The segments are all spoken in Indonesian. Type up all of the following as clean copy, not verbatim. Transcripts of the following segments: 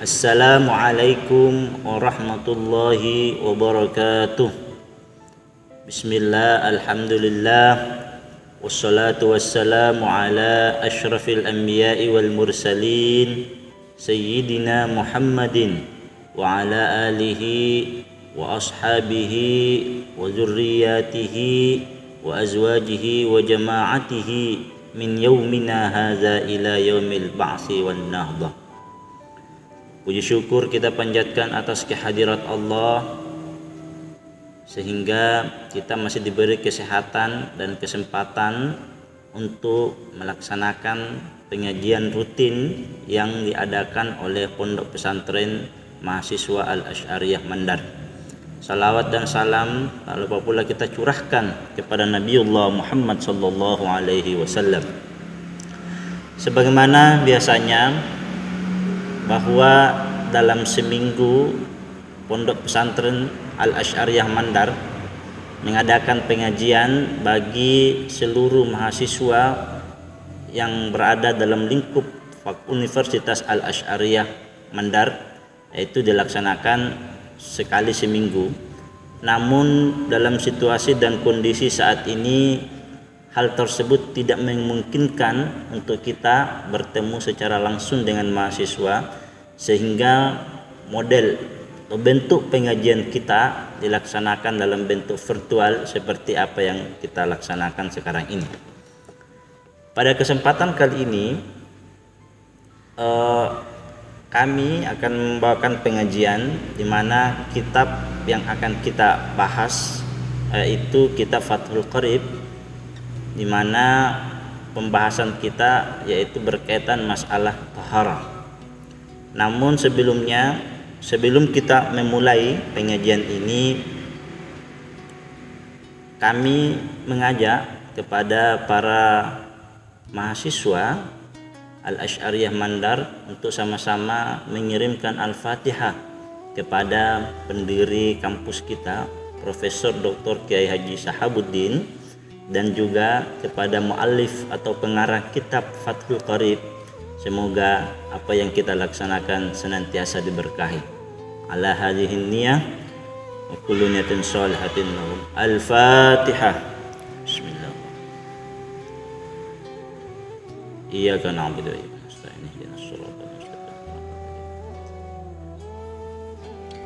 Assalamualaikum warahmatullahi wabarakatuh. Bismillah, alhamdulillah, wassalatu wassalamu ala ashrafil anbiya'i wal mursalin Sayyidina Muhammadin wa ala alihi wa ashabihi wa zurriyatihi wa azwajihi wa jama'atihi min yaumina hadza ila yaumil ba'si wan nahdah. Puji syukur kita panjatkan atas kehadirat Allah sehingga kita masih diberi kesehatan dan kesempatan untuk melaksanakan pengajian rutin yang diadakan oleh Pondok Pesantren Mahasiswa Al-Asy'ariyah Mandar. Salawat dan salam tak lupa pula kita curahkan kepada Nabiullah Muhammad sallallahu alaihi wasallam. Sebagaimana biasanya bahwa dalam seminggu Pondok Pesantren Al-Asy'ariyah Mandar mengadakan pengajian bagi seluruh mahasiswa yang berada dalam lingkup Universitas Al-Asy'ariyah Mandar, yaitu dilaksanakan sekali seminggu. Namun dalam situasi dan kondisi saat ini hal tersebut tidak memungkinkan untuk kita bertemu secara langsung dengan mahasiswa, sehingga model atau bentuk pengajian kita dilaksanakan dalam bentuk virtual seperti apa yang kita laksanakan sekarang ini. Pada kesempatan kali ini kami akan membawakan pengajian di mana kitab yang akan kita bahas yaitu kitab Fathul Qarib, di mana pembahasan kita yaitu berkaitan masalah taharah. Namun sebelum kita memulai pengajian ini, kami mengajak kepada para mahasiswa Al-Asy'ariyah Mandar untuk sama-sama mengirimkan Al-Fatihah kepada pendiri kampus kita, Profesor Dr. Kiai Haji Sahabuddin, dan juga kepada muallif atau pengarang kitab Fathul Qarib. Semoga apa yang kita laksanakan senantiasa diberkahi. Ala hadhihin niyah wa kullu niyatin shalihatin lahum. Al-Fatihah. Bismillah. Iyyaka na'budu wa iyyaka nasta'in. Ihdinas shiratal mustaqim.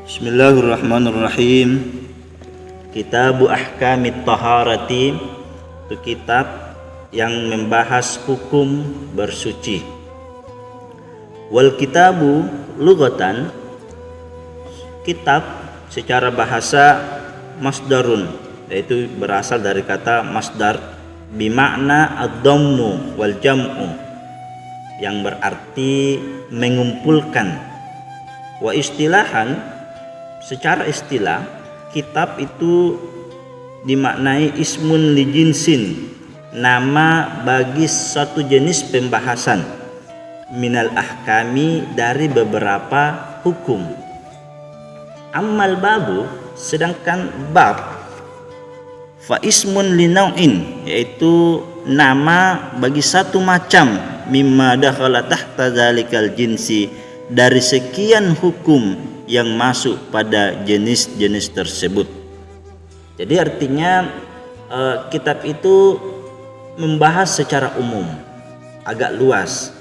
Bismillahirrahmanirrahim. Kitabu Ahkamit Taharati, itu kitab yang membahas hukum bersuci. Wal kitabu lughatan, kitab secara bahasa masdarun, yaitu berasal dari kata masdar bimakna ad-dhammu wal jam'u, yang berarti mengumpulkan. Wa istilahan, secara istilah kitab itu dimaknai ismun li jinsin, nama bagi satu jenis pembahasan, minal ahkami, dari beberapa hukum. Ammal babu, sedangkan bab, fa ismun li nau'in, yaitu nama bagi satu macam, mimma dakhala tahta dzalikal jinsi, dari sekian hukum yang masuk pada jenis-jenis tersebut. Jadi artinya kitab itu membahas secara umum, agak luas.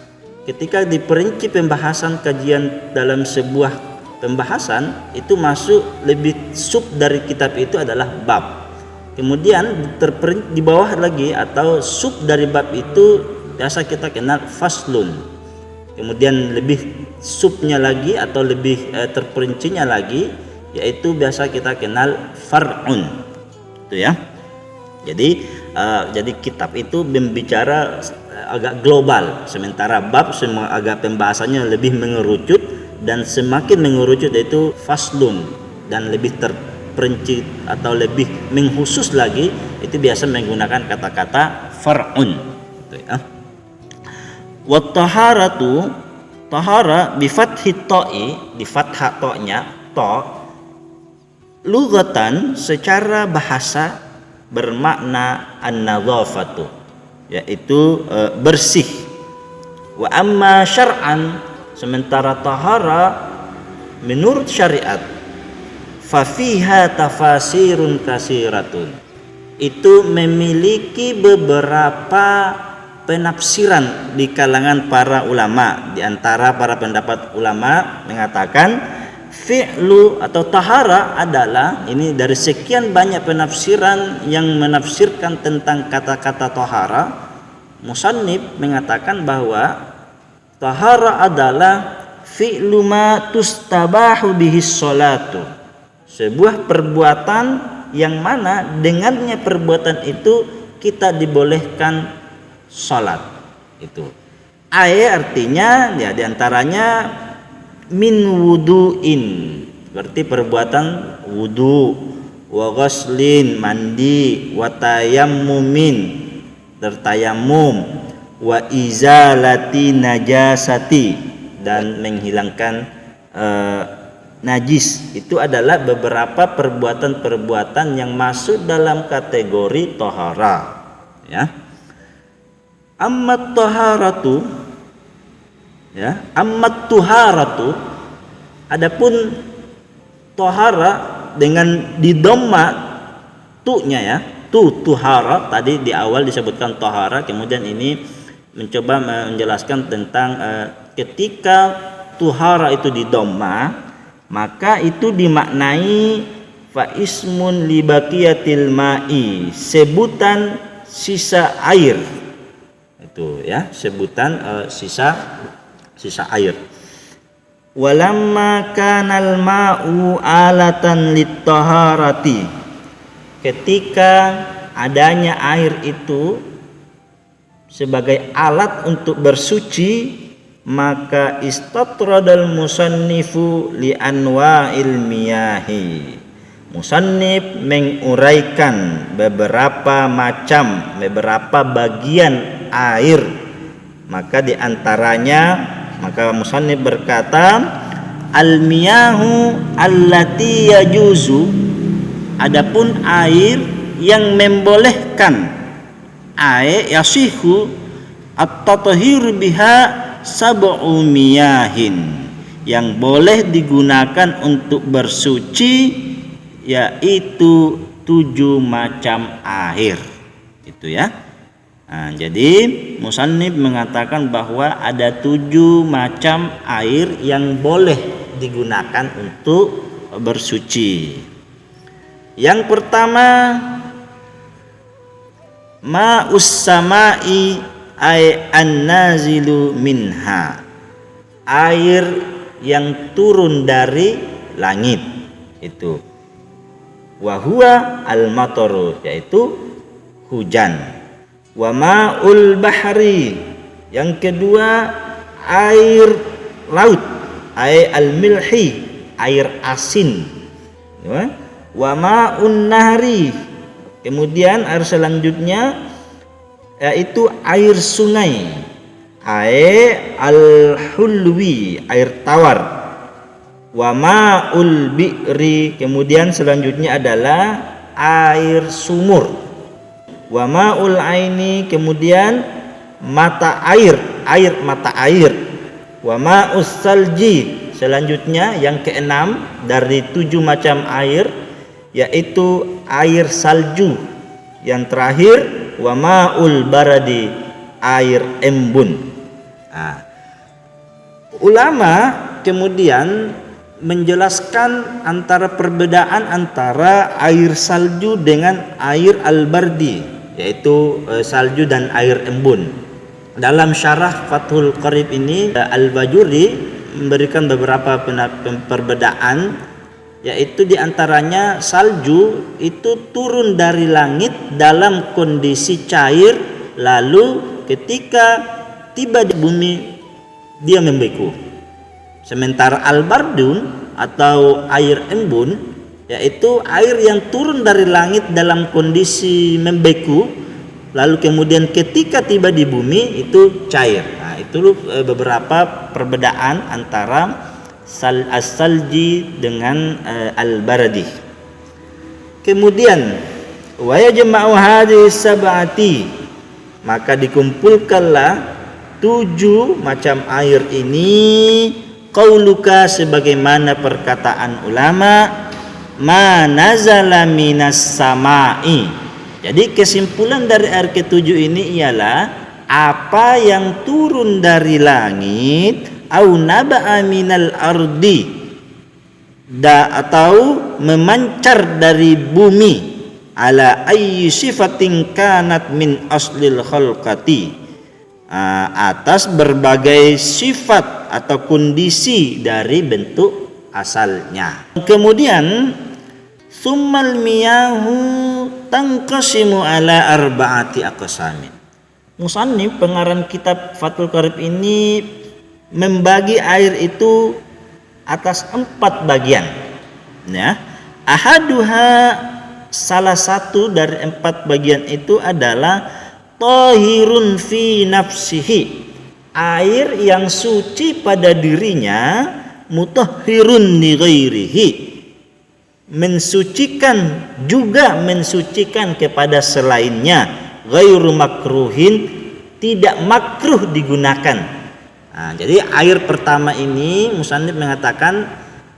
Ketika diperinci pembahasan kajian dalam sebuah pembahasan, itu masuk lebih sub dari kitab itu adalah bab. Kemudian terperinci di bawah lagi atau sub dari bab itu biasa kita kenal faslun. Kemudian lebih subnya lagi atau lebih terperincinya lagi, yaitu biasa kita kenal far'un. Itu ya. Jadi kitab itu membicara agak global, sementara bab semua agak pembahasannya lebih mengerucut, dan semakin mengerucut itu faslun, dan lebih terperinci atau lebih mengkhusus lagi itu biasa menggunakan kata-kata far'un. Itu ya. Wa taharatu, tahara bi fathi ta'i, di fathah ta-nya, ta, lughatan secara bahasa bermakna an-nadhafatu, yaitu bersih. Wa amma syar'an, Sementara tahara menurut syariat fafiha tafasirun kasiratun, itu memiliki beberapa penafsiran di kalangan para ulama. Di antara para pendapat ulama mengatakan fi'lu atau tahara adalah, ini dari sekian banyak penafsiran yang menafsirkan tentang kata-kata tahara, musannif mengatakan bahwa tahara adalah fi'lu ma tustabahu bihis sholatu, sebuah perbuatan yang mana dengannya perbuatan itu kita dibolehkan sholat. Itu artinya ya diantaranya min wudu'in, berarti perbuatan wudu, wa ghuslin mandi, wa tayammumin bertayamum, wa izalati najasati dan menghilangkan najis. Itu adalah beberapa perbuatan-perbuatan yang masuk dalam kategori tahara, ya. Amma taharatu, ya, amma tuharatu, adapun tahara dengan di dhamma tu-nya, ya, tuhara, tadi di awal disebutkan tahara, kemudian ini mencoba menjelaskan tentang ketika tuhara itu di dhamma, maka itu dimaknai fa ismun li baqiyatil ma'i, sebutan sisa air. Itu ya, sebutan sisa air. Walamma kanal ma'u alatan lit-taharati, ketika adanya air itu sebagai alat untuk bersuci, maka istatradal musannifu li anwa'il miyahi, musannif menguraikan beberapa bagian air. Maka diantaranya, maka musannif berkata al-miyahu allati yajuzu, adapun air yang membolehkan, yasihu at-tathhir biha sab'u miyahin, yang boleh digunakan untuk bersuci yaitu 7 macam air. Itu ya. Nah, jadi musannif mengatakan bahwa ada 7 macam air yang boleh digunakan untuk bersuci. Yang pertama, ma'us sama'i ay an-nazilu minha, air yang turun dari langit. Itu wa huwa al-mataru, yaitu hujan. Wa ma'ul bahri, yang kedua air laut, ay al-milhi, air asin. Wa ma'un nahri, kemudian air selanjutnya yaitu air sungai, air al-hulwi, air tawar. Wa ma'ul bi'ri, kemudian selanjutnya adalah air sumur. Wa ma'ul aini, kemudian mata air mata air. Wa ma'us salji, selanjutnya yang keenam dari 7 macam air yaitu air salju. Yang terakhir wa ma'ul baradi, air embun. Nah, ulama kemudian menjelaskan antara perbedaan antara air salju dengan air al-bardi, yaitu salju dan air embun. Dalam syarah Fathul Qarib ini Al-Bajuri memberikan beberapa perbedaan, yaitu diantaranya salju itu turun dari langit dalam kondisi cair, lalu ketika tiba di bumi dia membeku. Sementara al-bardun atau air embun yaitu air yang turun dari langit dalam kondisi membeku, lalu kemudian ketika tiba di bumi itu cair. Nah, itu beberapa perbedaan antara as-salji dengan al-baradi. Kemudian wa yajma'u hadhihi sab'ati, maka dikumpulkanlah 7 macam air ini qauluka sebagaimana perkataan ulama ma nazala minas samai. Jadi kesimpulan dari air ketujuh ini ialah apa yang turun dari langit au naba'a minal ardi atau memancar dari bumi ala ayyi sifatin kanat min aslil khalqati atas berbagai sifat atau kondisi dari bentuk asalnya. Kemudian summal miyahu tangqasimu ala arba'ati aqsamin. Musannif pengarang kitab Fathul Qarib ini membagi air itu atas 4 bagian. Ya. Ahaduha salah satu dari 4 bagian itu adalah tahirun fi nafsihi. Air yang suci pada dirinya, mutahhirun li ghairihi. Mensucikan juga mensucikan kepada selainnya, ghairu makruhin, tidak makruh digunakan. Nah, jadi air pertama ini musannif mengatakan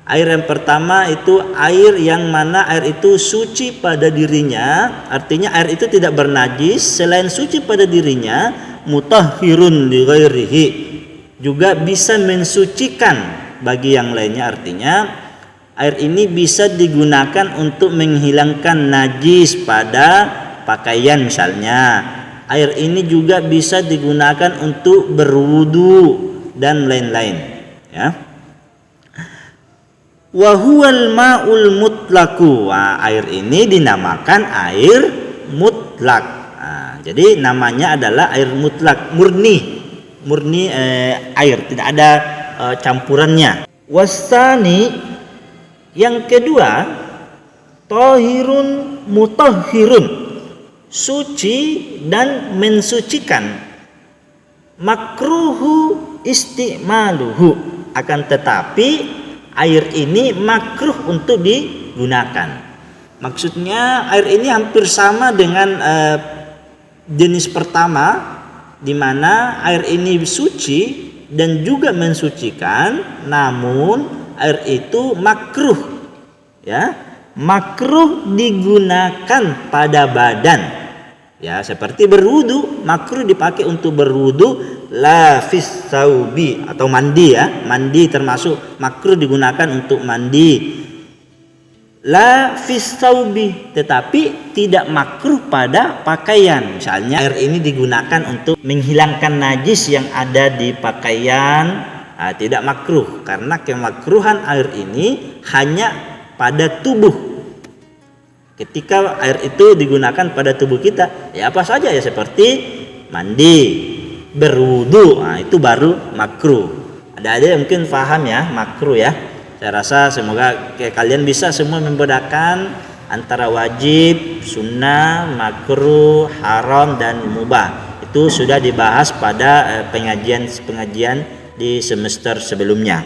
air yang pertama itu air yang mana air itu suci pada dirinya, artinya air itu tidak bernajis, selain suci pada dirinya, mutahhirun li ghairihi, juga bisa mensucikan bagi yang lainnya, artinya air ini bisa digunakan untuk menghilangkan najis pada pakaian misalnya. Air ini juga bisa digunakan untuk berwudu dan lain-lain, ya. Wa huwal ma'ul mutlaqu. Air ini dinamakan air mutlak. Jadi namanya adalah air mutlak, murni air, tidak ada campurannya. Wasani, yang kedua, tahirun mutahhirun, suci dan mensucikan. Makruhu istimaluhu, akan tetapi air ini makruh untuk digunakan. Maksudnya air ini hampir sama dengan jenis pertama, di mana air ini suci dan juga mensucikan, namun air itu makruh, ya, makruh digunakan pada badan, ya, seperti berwudu, makruh dipakai untuk berwudu, la fis saubi atau mandi, ya, mandi termasuk makruh digunakan untuk mandi, la fis saubi, tetapi tidak makruh pada pakaian. Misalnya air ini digunakan untuk menghilangkan najis yang ada di pakaian, tidak makruh, karena kemakruhan air ini hanya pada tubuh. Ketika air itu digunakan pada tubuh kita, ya apa saja, ya, seperti mandi, berwudu, itu baru makruh. Ada yang mungkin paham, ya, makruh, ya. Saya rasa semoga kalian bisa semua membedakan antara wajib, sunnah, makruh, haram, dan mubah. Itu sudah dibahas pada pengajian di semester sebelumnya.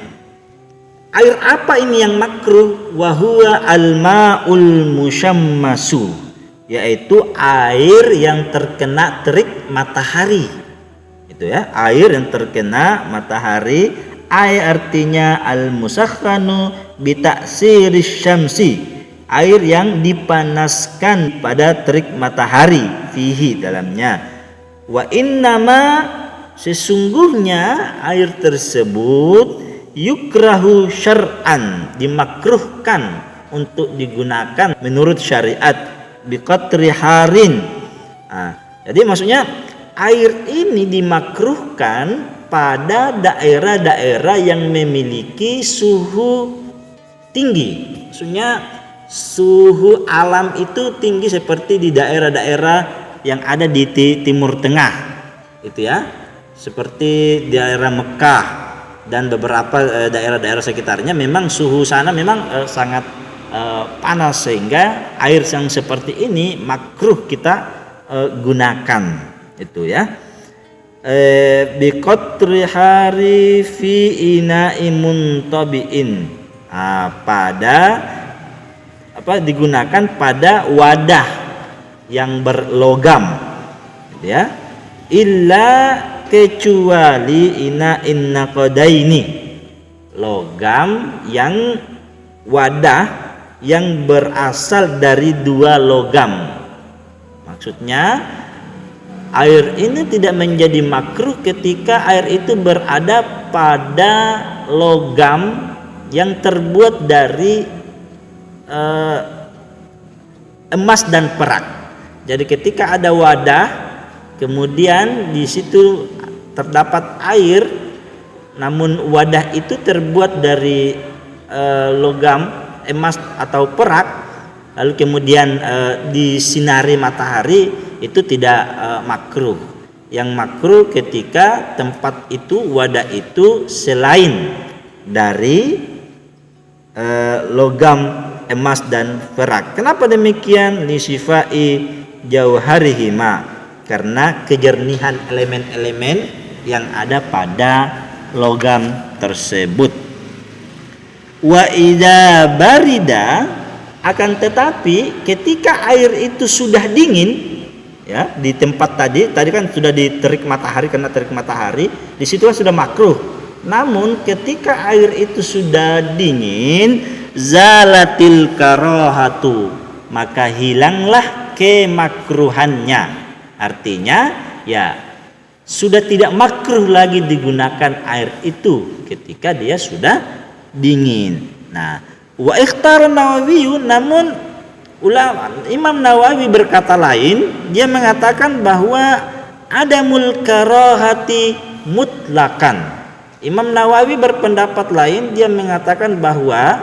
Air apa ini yang makruh? Wa huwa al-ma'ul musyammasu, yaitu air yang terkena terik matahari. Itu, ya, air yang terkena matahari. Air artinya al-musakhkhanu bi ta'siris syamsi, air yang dipanaskan pada terik matahari, fihi, dalamnya. Wa innama, sesungguhnya air tersebut yukrahu syar'an, dimakruhkan untuk digunakan menurut syariat, biqatri harin. Jadi maksudnya air ini dimakruhkan pada daerah-daerah yang memiliki suhu tinggi. Maksudnya suhu alam itu tinggi, seperti di daerah-daerah yang ada di Timur Tengah, itu, ya, seperti daerah Mekah dan beberapa daerah-daerah sekitarnya. Memang suhu sana memang sangat panas, sehingga air yang seperti ini makruh kita gunakan, itu, ya. Biqatri hari fi ina'i muntabi'in, pada digunakan pada wadah yang berlogam, ya. Illa kecuali ina'in naqadaini, logam yang wadah yang berasal dari dua logam. Maksudnya air ini tidak menjadi makruh ketika air itu berada pada logam yang terbuat dari emas dan perak. Jadi ketika ada wadah, kemudian di situ terdapat air, namun wadah itu terbuat dari logam emas atau perak, lalu kemudian disinari matahari, itu tidak makruh. Yang makruh ketika tempat itu, wadah itu selain dari logam emas dan perak. Kenapa demikian? Li sifai jauharihima, karena kejernihan elemen-elemen yang ada pada logam tersebut. Wa idza barida, akan tetapi ketika air itu sudah dingin, ya, di tempat tadi kan sudah diterik matahari, karena terik matahari di situ kan sudah makruh. Namun ketika air itu sudah dingin, zalatil karahatu, maka hilanglah kemakruhannya. Artinya ya sudah tidak makruh lagi digunakan air itu ketika dia sudah dingin. Nah, wa ikhtar Nawawi, namun Imam Nawawi berkata lain, dia mengatakan bahwa adamul karahati mutlakan. Imam Nawawi berpendapat lain, dia mengatakan bahwa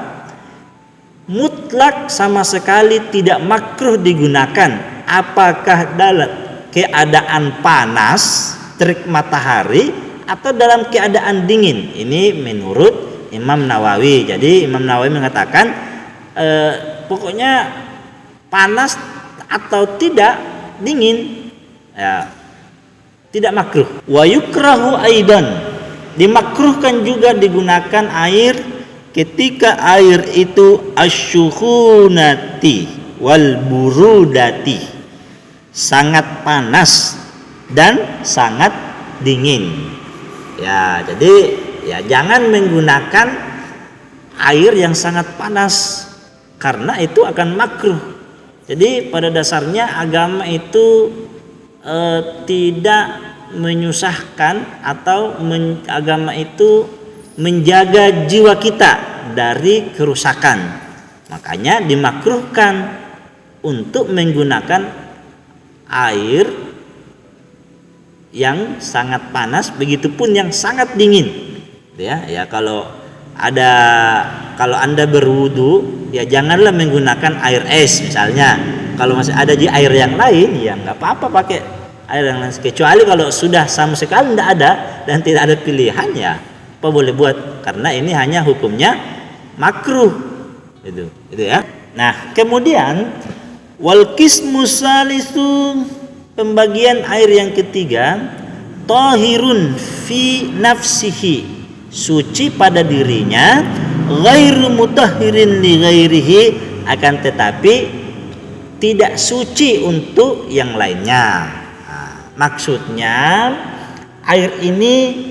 mutlak sama sekali tidak makruh digunakan, apakah dalam keadaan panas terik matahari atau dalam keadaan dingin. Ini menurut Imam Nawawi. Jadi Imam Nawawi mengatakan pokoknya panas atau tidak dingin ya tidak makruh. Wa yukrahu aidan, dimakruhkan juga digunakan air ketika air itu asyuhunati wal burudati, sangat panas dan sangat dingin. Ya, jadi ya jangan menggunakan air yang sangat panas, karena itu akan makruh. Jadi pada dasarnya agama itu tidak menyusahkan atau agama itu menjaga jiwa kita dari kerusakan. Makanya dimakruhkan untuk menggunakan air yang sangat panas, begitupun yang sangat dingin. Ya kalau Anda berwudu, ya janganlah menggunakan air es misalnya. Kalau masih ada di air yang lain, ya nggak apa-apa pakai air yang lain. Kecuali kalau sudah sama sekali tidak ada dan tidak ada pilihan, ya apa boleh buat, karena ini hanya hukumnya makruh. Itu ya. Nah, kemudian wal qismu salisu, pembagian air yang ketiga, tahirun fi nafsihi, suci pada dirinya, ghairu mutahhirin li ghairihi, akan tetapi tidak suci untuk yang lainnya. Nah, maksudnya air ini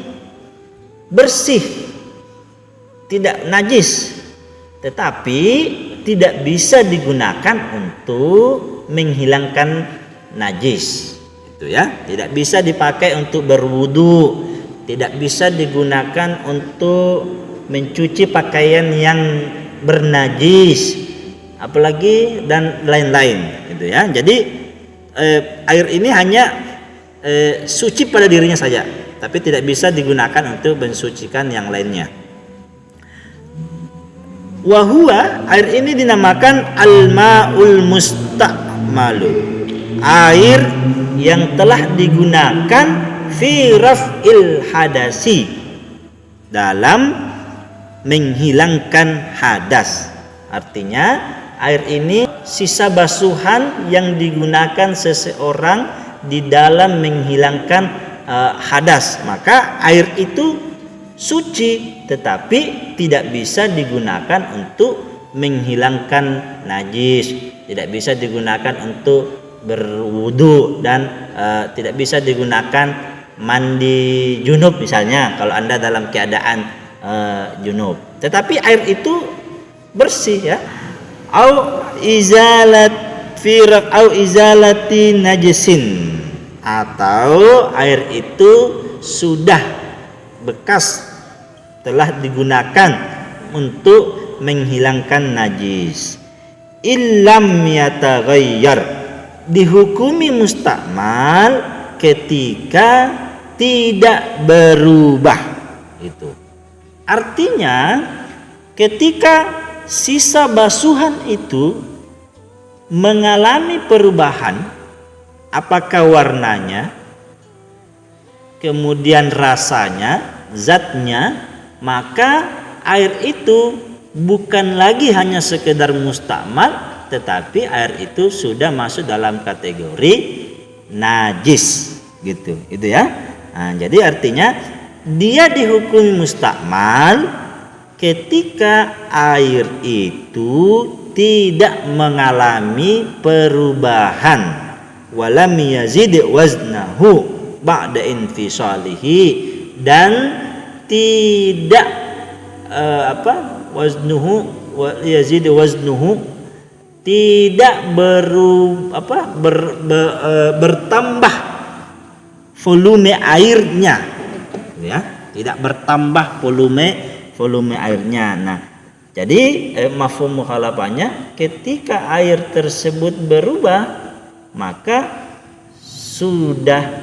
bersih, tidak najis, tetapi tidak bisa digunakan untuk menghilangkan najis. Itu ya, tidak bisa dipakai untuk berwudu, tidak bisa digunakan untuk mencuci pakaian yang bernajis, apalagi dan lain-lain, gitu ya. Jadi air ini hanya suci pada dirinya saja, tapi tidak bisa digunakan untuk mensucikan yang lainnya. Wahua, air ini dinamakan al-ma'ul musta'malu, air yang telah digunakan fi raf'il hadasi, dalam menghilangkan hadas. Artinya air ini sisa basuhan yang digunakan seseorang di dalam menghilangkan hadas. Maka air itu suci, tetapi tidak bisa digunakan untuk menghilangkan najis, tidak bisa digunakan untuk berwudu, dan tidak bisa digunakan mandi junub misalnya, kalau Anda dalam keadaan junub. Tetapi air itu bersih ya. Au izalati najisin, atau air itu sudah bekas telah digunakan untuk menghilangkan najis. Illam yataghayyar, dihukumi mustakmal ketika tidak berubah. Itu artinya ketika sisa basuhan itu mengalami perubahan, apakah warnanya, kemudian rasanya, zatnya, maka air itu bukan lagi hanya sekedar mustakmal, tetapi air itu sudah masuk dalam kategori najis, gitu. Itu ya. Nah, jadi artinya dia dihukumi mustakmal ketika air itu tidak mengalami perubahan, walam yazid waznahu ba'da infisalihi, dan tidak yazid waznuhu, tidak bertambah volume airnya, ya, tidak bertambah volume airnya. Nah, jadi mafhum mukhalafahnya ketika air tersebut berubah maka sudah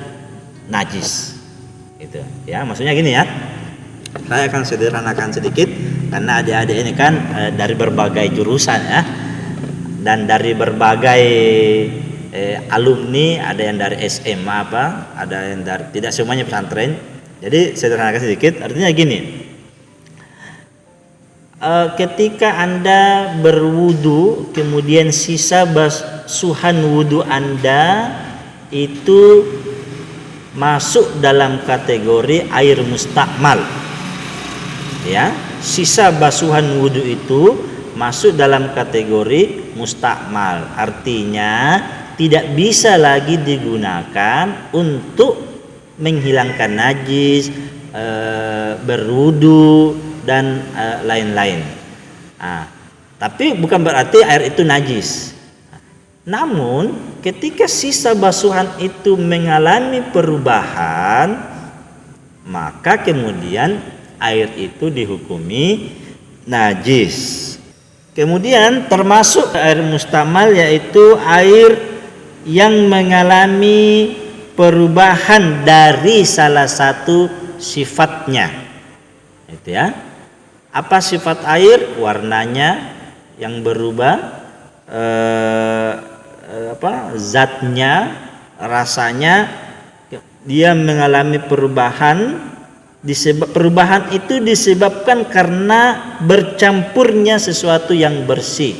najis. Itu ya, maksudnya gini ya. Saya akan sederhanakan sedikit karena adik-adik ini kan dari berbagai jurusan ya, dan dari berbagai alumni, ada yang dari SMA ada yang dari, tidak semuanya pesantren. Jadi sederhanakan sedikit, artinya gini. Ketika Anda berwudu, kemudian sisa basuhan wudu Anda itu masuk dalam kategori air mustakmal, ya, sisa basuhan wudu itu masuk dalam kategori mustakmal, artinya tidak bisa lagi digunakan untuk menghilangkan najis, berwudu dan lain-lain. Tapi bukan berarti air itu najis. Namun ketika sisa basuhan itu mengalami perubahan, maka kemudian air itu dihukumi najis. Kemudian termasuk air mustakmal yaitu air yang mengalami perubahan dari salah satu sifatnya. Itu ya. Apa sifat air? Warnanya yang berubah, zatnya, rasanya, dia mengalami perubahan. Perubahan itu disebabkan karena bercampurnya sesuatu yang bersih,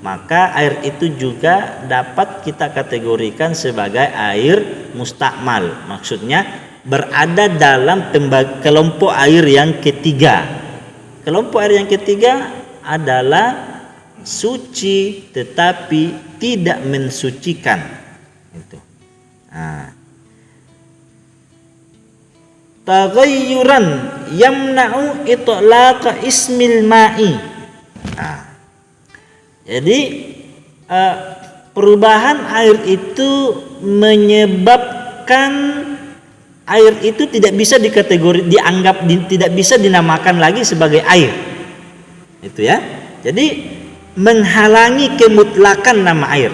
maka air itu juga dapat kita kategorikan sebagai air mustakmal. Maksudnya berada dalam kelompok air yang ketiga. Kelompok air yang ketiga adalah suci tetapi tidak mensucikan. Itu. Taghayyuran yamna'u itlaqa ismil ma'i. Jadi perubahan air itu menyebabkan air itu tidak bisa tidak bisa dinamakan lagi sebagai air. Itu ya. Jadi menghalangi kemutlakan nama air.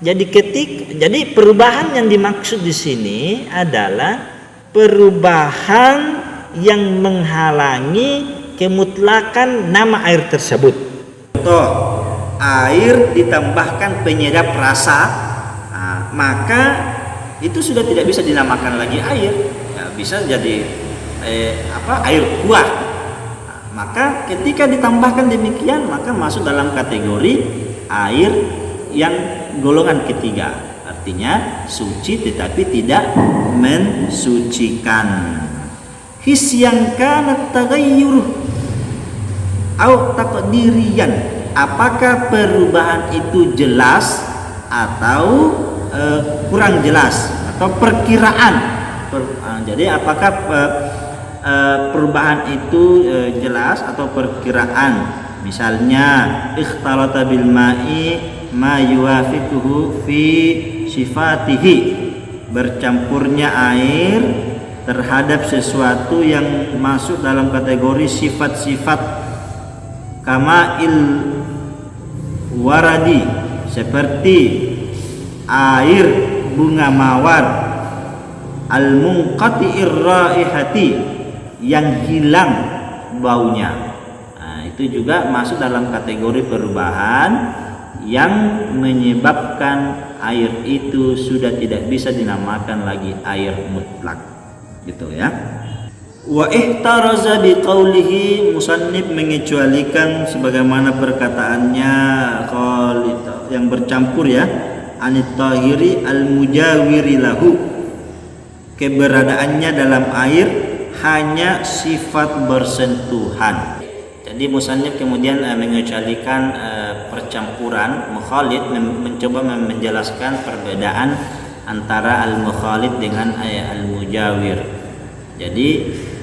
Jadi perubahan yang dimaksud di sini adalah perubahan yang menghalangi kemutlakan nama air tersebut. Contoh, air ditambahkan penyedap rasa, maka itu sudah tidak bisa dinamakan lagi air, bisa jadi air kuah. Maka ketika ditambahkan demikian, maka masuk dalam kategori air yang golongan ketiga, artinya suci tetapi tidak mensucikan. Hisyan kana taghayyur au taqdiriyan, apakah perubahan itu jelas atau kurang jelas, atau perkiraan Jadi apakah perubahan itu jelas atau perkiraan? Misalnya ikhtalata bil ma'i ma yuwafiquhu fi sifatihi, bercampurnya air terhadap sesuatu yang masuk dalam kategori sifat-sifat, kama il waradi, seperti air bunga mawar, al munqati'ir raihati, yang hilang baunya. Itu juga masuk dalam kategori perubahan yang menyebabkan air itu sudah tidak bisa dinamakan lagi air mutlak, gitu ya. Wa ihtaraza biqaulihi, musannif mengecualikan sebagaimana perkataannya yang bercampur ya, anit tahiri al mujawiri lahu, keberadaannya dalam air hanya sifat bersentuhan. Jadi musannif kemudian mengecualikan percampuran mukhalid, mencoba menjelaskan perbedaan antara al-mukhalid dengan al-mujawir. Jadi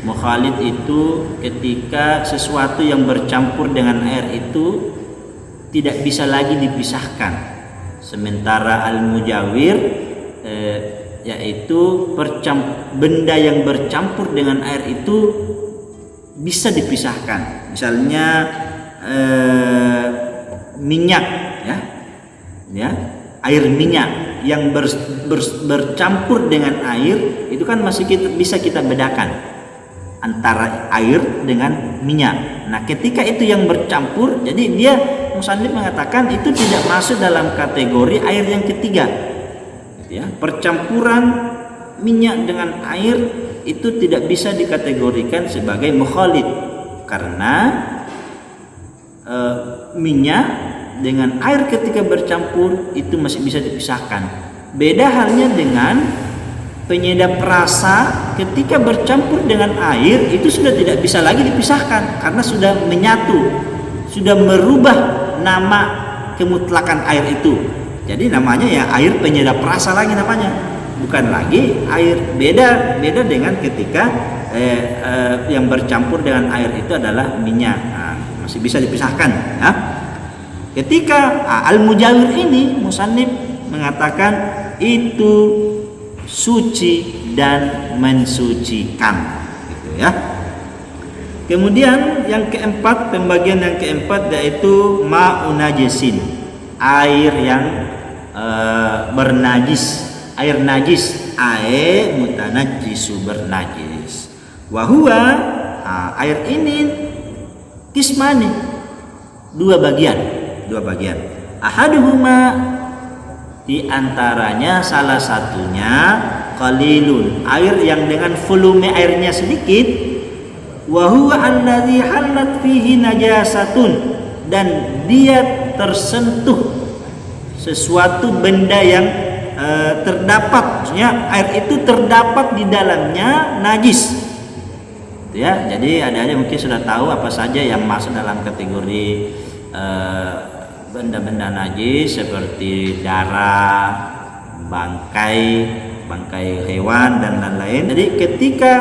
mukhalid itu ketika sesuatu yang bercampur dengan air itu tidak bisa lagi dipisahkan. Sementara al-mujawir yaitu benda yang bercampur dengan air itu bisa dipisahkan. Misalnya minyak ya, air minyak yang bercampur dengan air itu kan masih bisa kita bedakan antara air dengan minyak. Nah, ketika itu yang bercampur, jadi dia musannif mengatakan itu tidak masuk dalam kategori air yang ketiga. Ya, percampuran minyak dengan air itu tidak bisa dikategorikan sebagai mukhalid, karena minyak dengan air ketika bercampur itu masih bisa dipisahkan. Beda halnya dengan penyedap rasa, ketika bercampur dengan air itu sudah tidak bisa lagi dipisahkan karena sudah menyatu, sudah merubah nama kemutlakan air itu. Jadi namanya ya air penyedap rasa lagi namanya, bukan lagi air. Beda dengan ketika yang bercampur dengan air itu adalah minyak. Nah, masih bisa dipisahkan ya. Ketika al-mujawir ini musannif mengatakan itu suci dan mensucikan, gitu ya. Kemudian yang keempat, pembagian yang keempat yaitu ma'un najisin, air yang bernajis, air najis, air mutanajjisu, bernajis. Wahua, air ini kismani, dua bagian. Ahaduhuma, di antaranya salah satunya qalilun, air yang dengan volume airnya sedikit, wa huwa alladzi halat fihi najasatun, dan dia tersentuh sesuatu benda yang terdapat, maksudnya air itu terdapat di dalamnya najis. Ya, jadi ada mungkin sudah tahu apa saja yang masuk dalam kategori benda-benda najis seperti darah, bangkai hewan dan lain-lain. Jadi ketika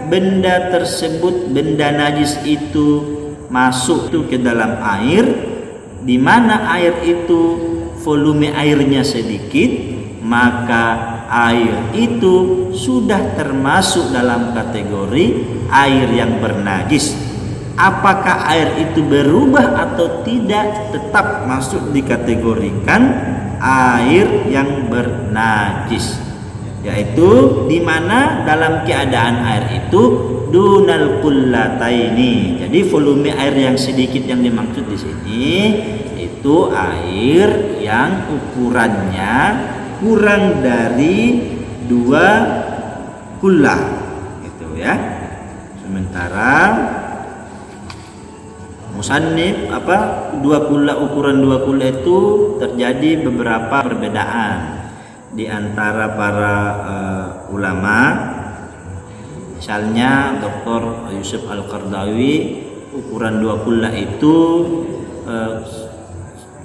benda tersebut, benda najis itu masuk ke dalam air, di mana air itu volume airnya sedikit, maka air itu sudah termasuk dalam kategori air yang bernajis. Apakah air itu berubah atau tidak, tetap masuk dikategorikan air yang bernajis, yaitu di mana dalam keadaan air itu dunal qullataini. Jadi volume air yang sedikit yang dimaksud di sini itu air yang ukurannya kurang dari 2 kullah, gitu ya. Sementara musannif ukuran 2 kullah itu terjadi beberapa perbedaan di antara para ulama. Misalnya Dr. Yusuf Al-Qardawi, ukuran 2 kullah itu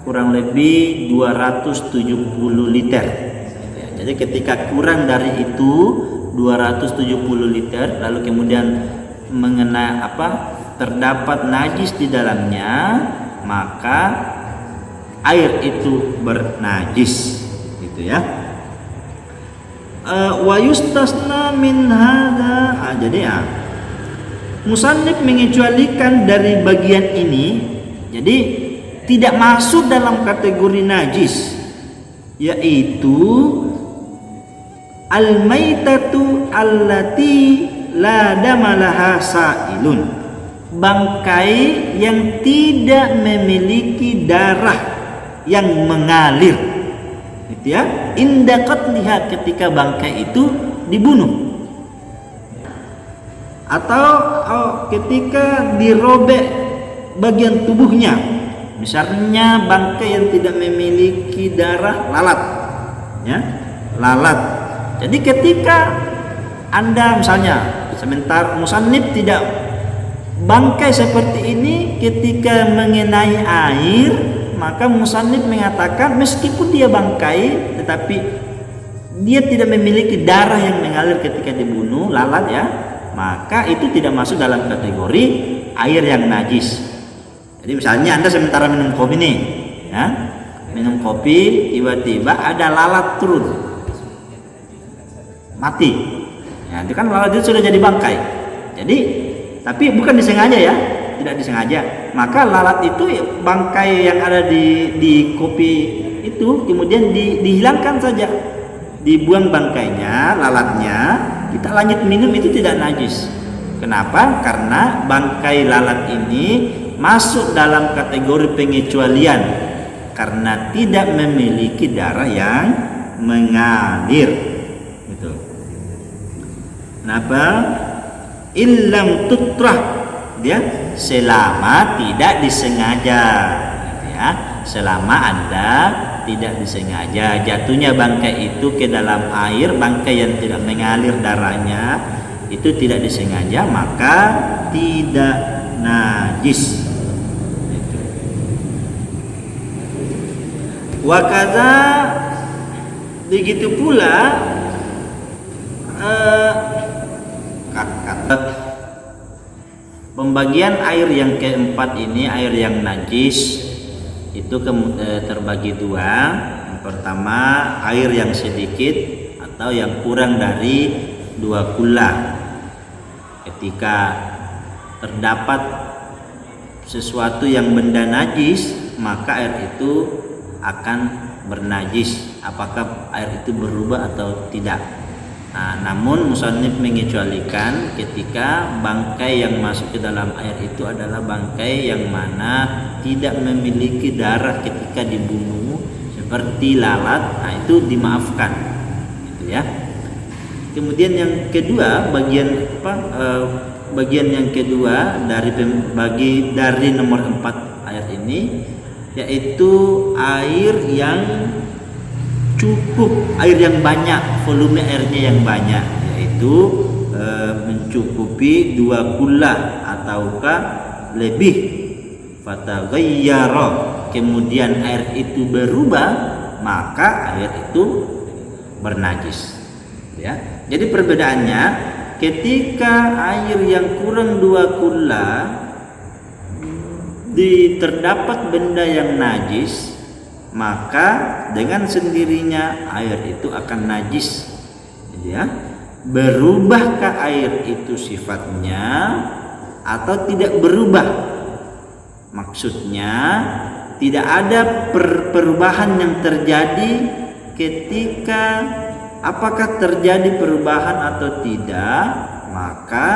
kurang lebih 270 liter. Jadi ketika kurang dari itu 270 liter, lalu kemudian terdapat najis di dalamnya, maka air itu bernajis, gitu ya. Wa yustasna min hadza. Jadi musannif mengecualikan dari bagian ini, jadi tidak masuk dalam kategori najis, yaitu al-maitatu allati la damalaha sailun, bangkai yang tidak memiliki darah yang mengalir, gitu ya. Inda qatliha, ketika bangkai itu dibunuh, atau ketika dirobek bagian tubuhnya, misalnya bangkai yang tidak memiliki darah, lalat, ya, lalat. Jadi ketika Anda misalnya, sementara musannif tidak, bangkai seperti ini ketika mengenai air, maka musannif mengatakan meskipun dia bangkai tetapi dia tidak memiliki darah yang mengalir ketika dibunuh, lalat ya, maka itu tidak masuk dalam kategori air yang najis. Jadi misalnya Anda sementara minum kopi nih, ya, minum kopi, tiba-tiba ada lalat turun, mati. Ya, itu kan lalat itu sudah jadi bangkai. Jadi, tapi bukan disengaja ya, tidak disengaja. Maka lalat itu bangkai yang ada di kopi itu kemudian dihilangkan saja, dibuang bangkainya, lalatnya, kita lanjut minum, itu tidak najis. Kenapa? Karena bangkai lalat ini masuk dalam kategori pengecualian karena tidak memiliki darah yang mengalir, gitu. Kenapa? Illam tutrah, dia selama tidak disengaja, gitu ya. Selama Anda tidak disengaja jatuhnya bangkai itu ke dalam air, bangkai yang tidak mengalir darahnya itu tidak disengaja, maka tidak najis. Wakaza, begitu pula pembagian air yang keempat ini, air yang najis itu terbagi dua. Yang pertama, air yang sedikit atau yang kurang dari 2 kula. Ketika terdapat sesuatu yang benda najis, maka air itu akan bernajis, apakah air itu berubah atau tidak. Namun musannif mengecualikan ketika bangkai yang masuk ke dalam air itu adalah bangkai yang mana tidak memiliki darah ketika dibunuh, seperti lalat, itu dimaafkan, gitu ya. Kemudian yang kedua, bagian yang kedua dari nomor 4 ayat ini, yaitu air yang cukup, air yang banyak, volume airnya yang banyak, yaitu mencukupi 2 kula ataukah lebih. Fataghayyara, kemudian air itu berubah, maka air itu bernajis, ya. Jadi perbedaannya, ketika air yang kurang 2 kula terdapat benda yang najis, maka dengan sendirinya air itu akan najis, ya. Berubahkah air itu sifatnya atau tidak berubah? Maksudnya tidak ada perubahan yang terjadi ketika, apakah terjadi perubahan atau tidak, maka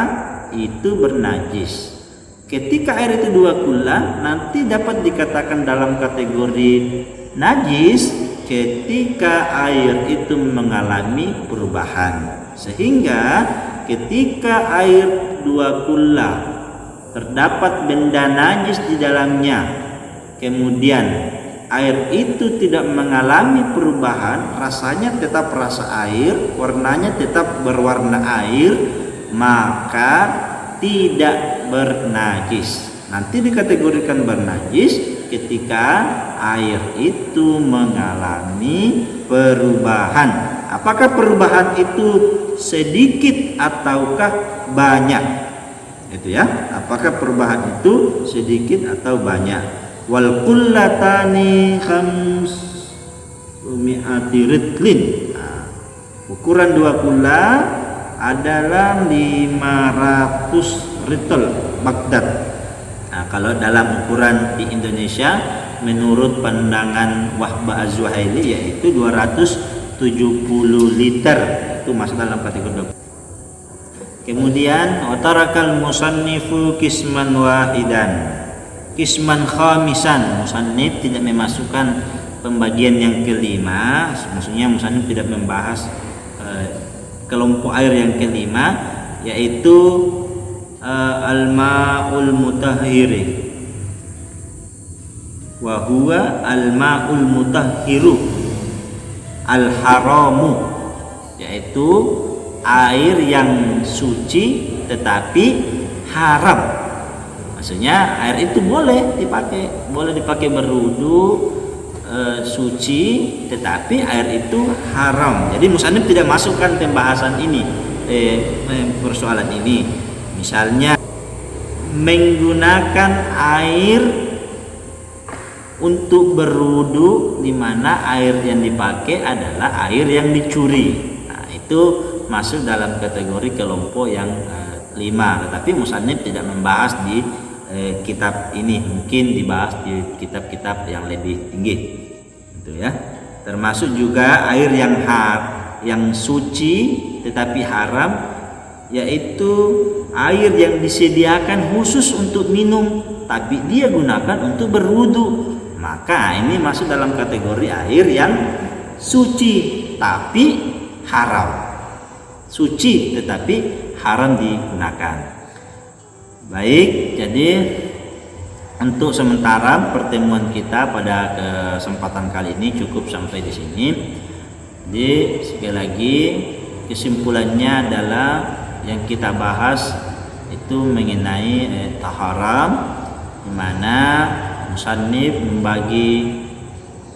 itu bernajis. Ketika air itu 2 kula, nanti dapat dikatakan dalam kategori najis ketika air itu mengalami perubahan. Sehingga ketika air 2 kula terdapat benda najis di dalamnya, kemudian air itu tidak mengalami perubahan, rasanya tetap rasa air, warnanya tetap berwarna air, maka tidak bernajis. Nanti dikategorikan bernajis ketika air itu mengalami perubahan, apakah perubahan itu sedikit ataukah banyak? Itu ya, apakah perubahan itu sedikit atau banyak? Wal kullatani khamsumi'ati ritlin. Ukuran 2 kulla adalah 500 ritl Baghdad. Kalau dalam ukuran di Indonesia menurut pandangan Wahbah Az-Zuhaili yaitu 270 liter, itu masuk dalam kategori. Kemudian watarakal musannifu kisman wahidan, kisman khamisan, musannif tidak memasukkan pembagian yang kelima, maksudnya musannif tidak membahas kelompok air yang kelima, yaitu al-ma'ul mutahhiri wa huwa al-ma'ul mutahhiru al-haramu, yaitu air yang suci tetapi haram. Maksudnya air itu boleh dipakai berwudu, suci, tetapi air itu haram. Jadi musannif tidak masukkan pembahasan ini, persoalan ini. Misalnya menggunakan air untuk berwudu di mana air yang dipakai adalah air yang dicuri. Nah, itu masuk dalam kategori kelompok yang 5, tetapi musannif tidak membahas di kitab ini, mungkin dibahas di kitab-kitab yang lebih tinggi, itu ya. Termasuk juga air yang suci tetapi haram, yaitu air yang disediakan khusus untuk minum tapi dia gunakan untuk berwudu, maka ini masuk dalam kategori air yang suci tapi haram. Suci tetapi haram digunakan. Baik, jadi untuk sementara pertemuan kita pada kesempatan kali ini cukup sampai di sini. Jadi sekali lagi kesimpulannya adalah yang kita bahas itu mengenai taharam, di mana musannif membagi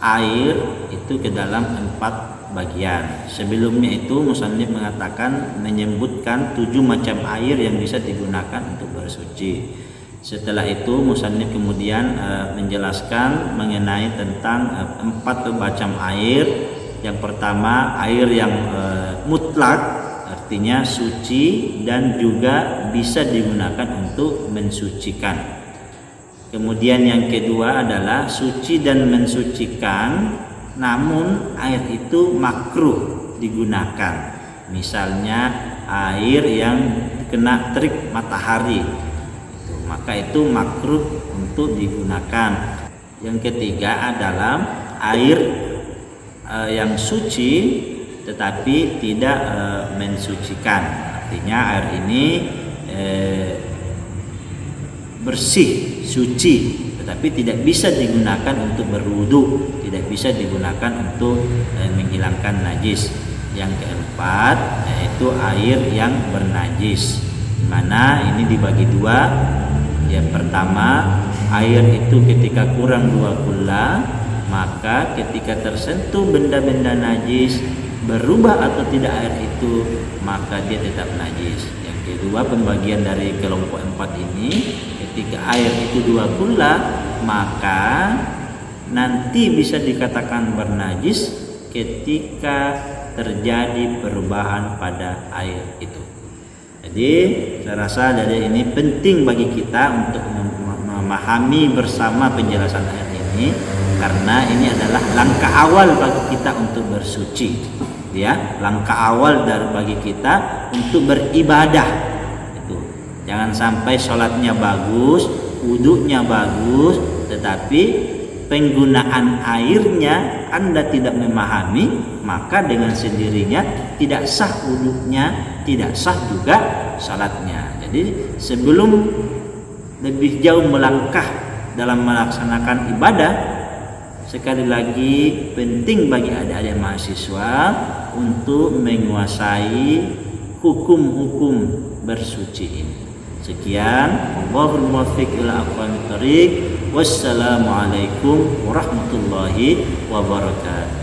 air itu ke dalam 4 bagian. Sebelumnya itu musannif mengatakan menyebutkan 7 macam air yang bisa digunakan untuk bersuci. Setelah itu musannif kemudian menjelaskan mengenai tentang 4 macam air. Yang pertama air yang mutlak, artinya suci dan juga bisa digunakan untuk mensucikan. Kemudian yang kedua adalah suci dan mensucikan, namun air itu makruh digunakan. Misalnya air yang kena terik matahari, maka itu makruh untuk digunakan. Yang ketiga adalah air yang suci tetapi tidak mensucikan, artinya air ini bersih, suci, tetapi tidak bisa digunakan untuk berwudu, tidak bisa digunakan untuk menghilangkan najis. Yang keempat yaitu air yang bernajis, di mana ini dibagi 2. Yang pertama, air itu ketika kurang 2 kulla, maka ketika tersentuh benda-benda najis, berubah atau tidak air itu, maka dia tetap najis. Yang kedua, pembagian dari kelompok 4 ini, ketika air itu 2 kulla, maka nanti bisa dikatakan bernajis ketika terjadi perubahan pada air itu. Jadi saya rasa dari ini penting bagi kita untuk memahami bersama penjelasan ayat ini, karena ini adalah langkah awal bagi kita untuk bersuci, ya, langkah awal bagi kita untuk beribadah. Itu jangan sampai sholatnya bagus, wudunya bagus, tetapi penggunaan airnya Anda tidak memahami, maka dengan sendirinya tidak sah wudunya, tidak sah juga salatnya. Jadi sebelum lebih jauh melangkah dalam melaksanakan ibadah, sekali lagi penting bagi adik-adik mahasiswa untuk menguasai hukum-hukum bersuci ini. Sekian, wallahul muwaffiq ila aqwamit thoriq. Wassalamualaikum warahmatullahi wabarakatuh.